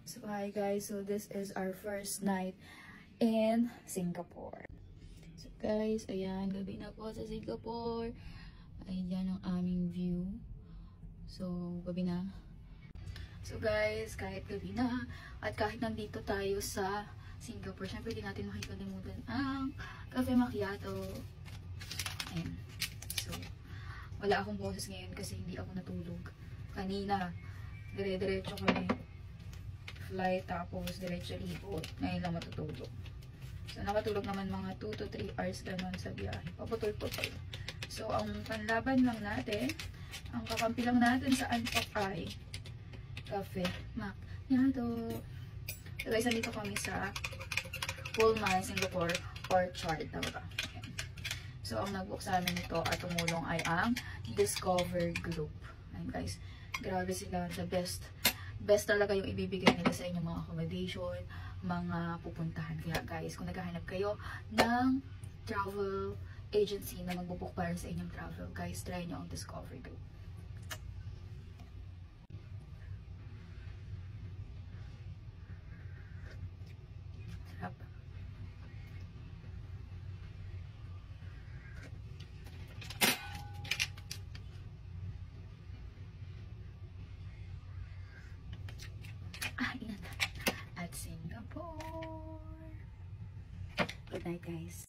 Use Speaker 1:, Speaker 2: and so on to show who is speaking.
Speaker 1: So hi guys, so this is our first night in Singapore. So guys, ayan, gabi na po sa Singapore. Ayan ang aming view. So, gabi na. So guys, kahit gabi na, at kahit nandito tayo sa Singapore, syempre di natin makikalimutan ang Cafe Macchiato. Ayan. So, wala akong boses ngayon kasi hindi ako natulog. Kanina, dire-diretso kami flight, tapos diretso libot. Ngayon lang matutulog. So, nakatulog naman mga 2 to 3 hours naman sa biyahe. Paputol-putol. So, ang panlaban lang natin, ang kakampi lang natin sa Antok ay Cafe Macchiato. So, guys, nandito kami sa Pullman, Singapore Orchard. Tama ba? So, ang nag-book sa amin ito at tumulong ay ang Discover Group. Ayan, guys. Grabe sila. The best. Best talaga yung ibibigay nila sa inyong mga accommodation, mga pupuntahan. Kaya guys, kung naghahanap kayo ng travel agency na magbubook para sa inyong travel, guys, try nyo ang Discover Group. Sarap. At Singapore. Good night, guys.